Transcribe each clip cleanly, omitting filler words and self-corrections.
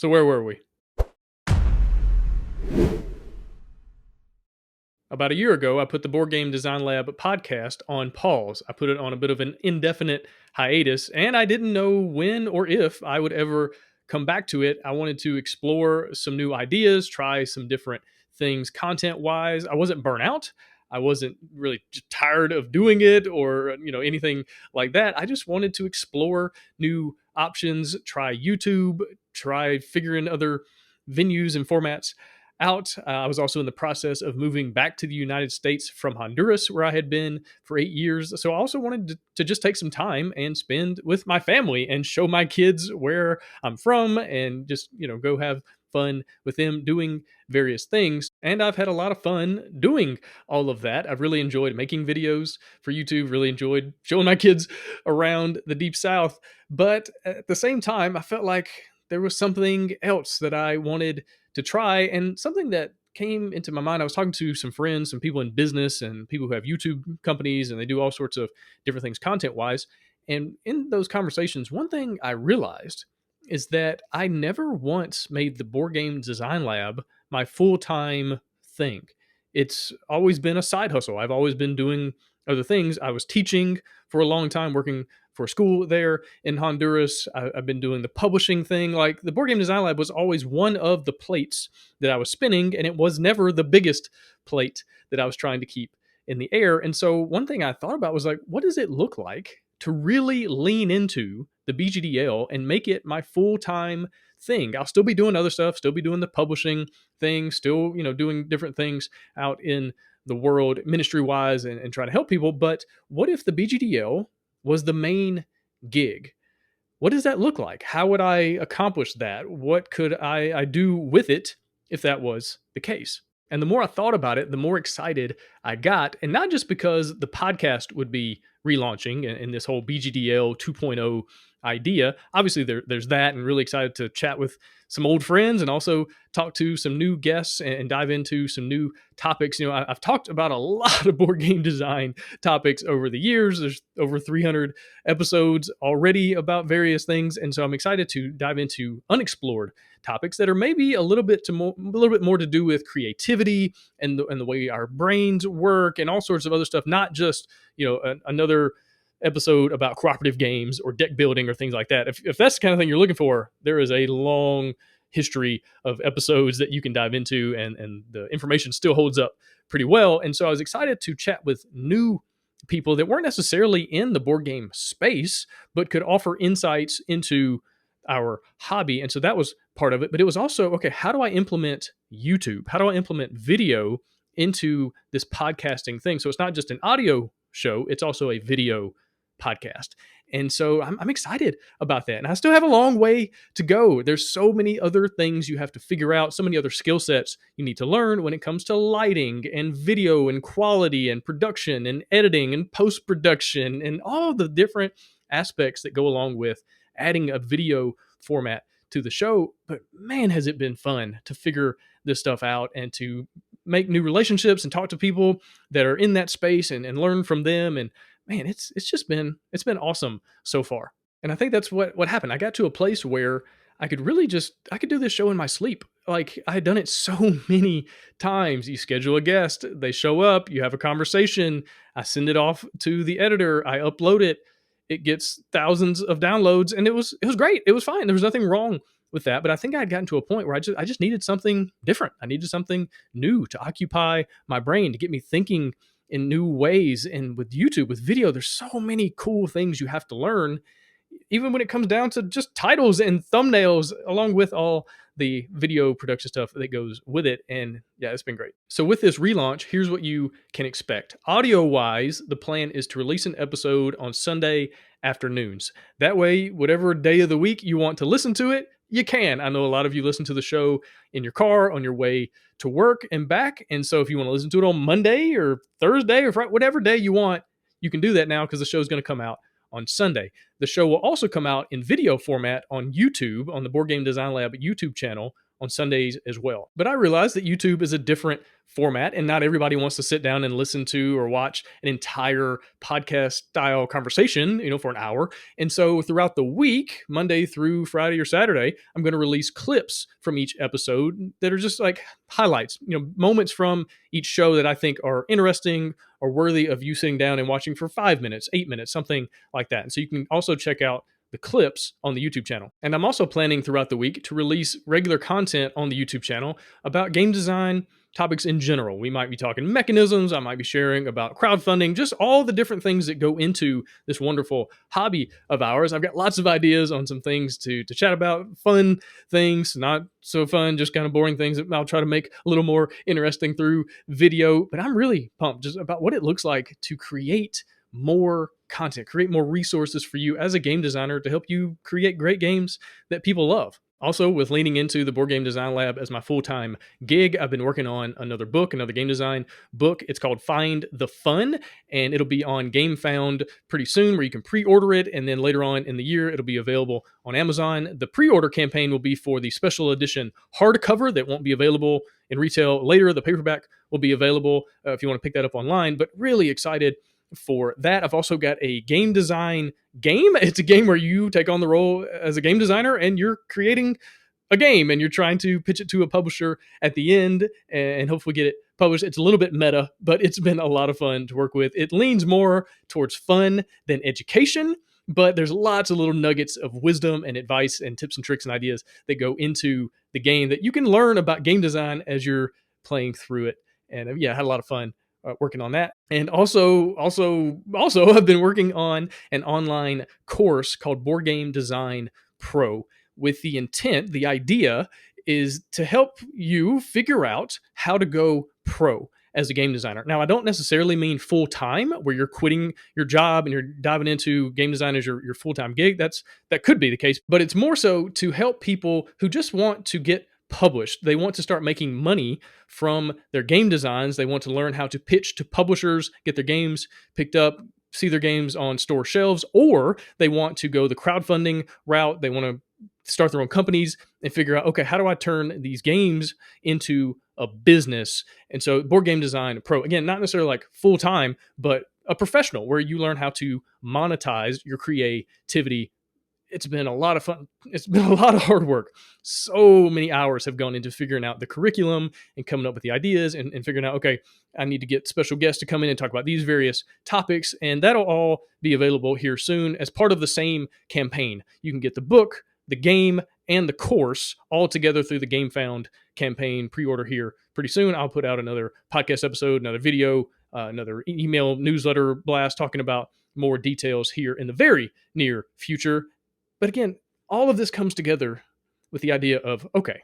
So where were we? About a year ago, I put the Board Game Design Lab podcast on pause. I put it on a bit of an indefinite hiatus, and I didn't know when or if I would ever come back to it. I wanted to explore some new ideas, try some different things content wise. I wasn't burnt out. I wasn't really just tired of doing it or anything like that. I just wanted to explore new options, try YouTube, try figuring other venues and formats out. I was also in the process of moving back to the United States from Honduras, where I had been for 8 years. So I also wanted to just take some time and spend with my family and show my kids where I'm from and just, go have fun with them doing various things. And I've had a lot of fun doing all of that. I've really enjoyed making videos for YouTube, really enjoyed showing my kids around the Deep South. But at the same time, I felt like there was something else that I wanted to try, and something that came into my mind. I was talking to some friends, some people in business, and people who have YouTube companies, and they do all sorts of different things content wise. And in those conversations, one thing I realized is that I never once made the Board Game Design Lab my full time thing. It's always been a side hustle. I've always been doing other things. I was teaching for a long time, working for a school there in Honduras. I've been doing the publishing thing. Like, the Board Game Design Lab was always one of the plates that I was spinning, and it was never the biggest plate that I was trying to keep in the air. And so one thing I thought about was, like, what does it look like to really lean into the BGDL and make it my full-time thing? I'll still be doing other stuff, still be doing the publishing thing, still, doing different things out in the world ministry wise and trying to help people. But what if the BGDL was the main gig? What does that look like? How would I accomplish that? What could I do with it if that was the case? And the more I thought about it, the more excited I got. And not just because the podcast would be relaunching and this whole BGDL 2.0 idea. Obviously, there's that, and really excited to chat with some old friends and also talk to some new guests and dive into some new topics. I've talked about a lot of board game design topics over the years. There's over 300 episodes already about various things, and so I'm excited to dive into unexplored topics that are maybe a little bit more to do with creativity and the way our brains work and all sorts of other stuff. Not just another episode about cooperative games or deck building or things like that. If that's the kind of thing you're looking for, there is a long history of episodes that you can dive into, and the information still holds up pretty well. And so I was excited to chat with new people that weren't necessarily in the board game space, but could offer insights into our hobby. And so that was part of it. But it was also, okay, how do I implement YouTube? How do I implement video into this podcasting thing? So it's not just an audio show, it's also a video podcast. And so I'm excited about that. And I still have a long way to go. There's so many other things you have to figure out, so many other skill sets you need to learn when it comes to lighting and video and quality and production and editing and post-production and all the different aspects that go along with adding a video format to the show. But man, has it been fun to figure this stuff out and to make new relationships and talk to people that are in that space and learn from them. And man, it's been awesome so far. And I think that's what happened. I got to a place where I could do this show in my sleep. Like, I had done it so many times. You schedule a guest, they show up, you have a conversation, I send it off to the editor, I upload it, it gets thousands of downloads, and it was great. It was fine. There was nothing wrong with that. But I think I had gotten to a point where I just needed something different. I needed something new to occupy my brain, to get me thinking in new ways. And with YouTube, with video, there's so many cool things you have to learn, even when it comes down to just titles and thumbnails, along with all the video production stuff that goes with it. And yeah, it's been great. So with this relaunch, here's what you can expect. Audio wise, the plan is to release an episode on Sunday afternoons. That way, whatever day of the week you want to listen to it, you can. I know a lot of you listen to the show in your car on your way to work and back. And so if you want to listen to it on Monday or Thursday or Friday, whatever day you want, you can do that now, because the show is going to come out on Sunday. The show will also come out in video format on YouTube, on the Board Game Design Lab YouTube channel, on Sundays as well. But I realize that YouTube is a different format and not everybody wants to sit down and listen to or watch an entire podcast style conversation, for an hour. And so throughout the week, Monday through Friday or Saturday, I'm going to release clips from each episode that are just like highlights, moments from each show that I think are interesting or worthy of you sitting down and watching for 5 minutes, 8 minutes, something like that. And so you can also check out the clips on the YouTube channel. And I'm also planning throughout the week to release regular content on the YouTube channel about game design topics in general. We might be talking mechanisms. I might be sharing about crowdfunding, just all the different things that go into this wonderful hobby of ours. I've got lots of ideas on some things to chat about, fun things, not so fun, just kind of boring things that I'll try to make a little more interesting through video. But I'm really pumped just about what it looks like to create more content, create more resources for you as a game designer to help you create great games that people love. Also, with leaning into the Board Game Design Lab as my full-time gig, I've been working on another game design book. It's called Find the Fun, and it'll be on GameFound pretty soon where you can pre-order it, and then later on in the year, it'll be available on Amazon. The pre-order campaign will be for the special edition hardcover that won't be available in retail later. The paperback will be available if you want to pick that up online, but really excited for that. I've also got a game design game. It's a game where you take on the role as a game designer and you're creating a game and you're trying to pitch it to a publisher at the end and hopefully get it published. It's a little bit meta, but it's been a lot of fun to work with. It leans more towards fun than education, but there's lots of little nuggets of wisdom and advice and tips and tricks and ideas that go into the game that you can learn about game design as you're playing through it. And yeah, I had a lot of fun working on that. And also, I've been working on an online course called Board Game Design Pro with the intent, the idea is to help you figure out how to go pro as a game designer. Now, I don't necessarily mean full time, where you're quitting your job and you're diving into game design as your full time gig. That could be the case, but it's more so to help people who just want to get published. They want to start making money from their game designs. They want to learn how to pitch to publishers, get their games picked up, see their games on store shelves, or they want to go the crowdfunding route. They want to start their own companies and figure out, okay, how do I turn these games into a business? And so Board Game Design Pro, again, not necessarily like full time, but a professional where you learn how to monetize your creativity. It's been a lot of fun. It's been a lot of hard work. So many hours have gone into figuring out the curriculum and coming up with the ideas and figuring out, okay, I need to get special guests to come in and talk about these various topics. And that'll all be available here soon as part of the same campaign. You can get the book, the game, and the course all together through the GameFound campaign. Pre-order here pretty soon. I'll put out another podcast episode, another video, another email newsletter blast talking about more details here in the very near future. But again, all of this comes together with the idea of, okay,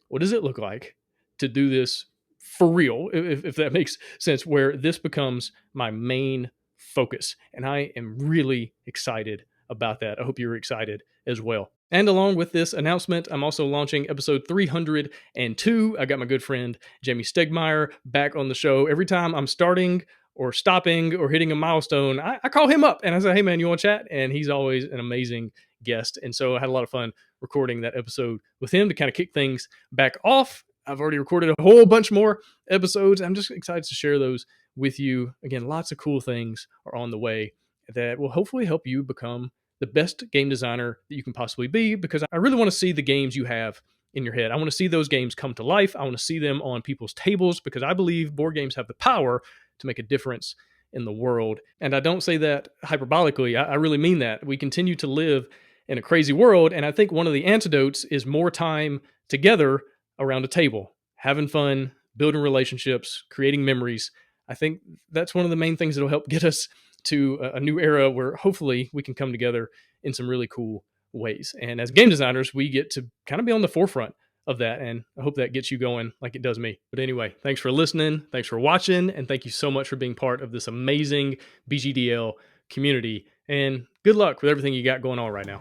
what does it look like to do this for real, if that makes sense, where this becomes my main focus. And I am really excited about that. I hope you're excited as well. And along with this announcement, I'm also launching episode 302. I got my good friend Jamie Stegmeyer back on the show. Every time I'm starting or stopping or hitting a milestone, I call him up and I say, hey man, you want to chat? And he's always an amazing guest. And so I had a lot of fun recording that episode with him to kind of kick things back off. I've already recorded a whole bunch more episodes. I'm just excited to share those with you. Again, lots of cool things are on the way that will hopefully help you become the best game designer that you can possibly be, because I really want to see the games you have in your head. I want to see those games come to life. I want to see them on people's tables, because I believe board games have the power to make a difference in the world. And I don't say that hyperbolically. I really mean that. We continue to live in a crazy world, and I think one of the antidotes is more time together around a table, having fun, building relationships, creating memories. I think that's one of the main things that will help get us to a new era where hopefully we can come together in some really cool ways. And as game designers, we get to kind of be on the forefront of that. And I hope that gets you going like it does me. But anyway, thanks for listening. Thanks for watching. And thank you so much for being part of this amazing BGDL community. And good luck with everything you got going on right now.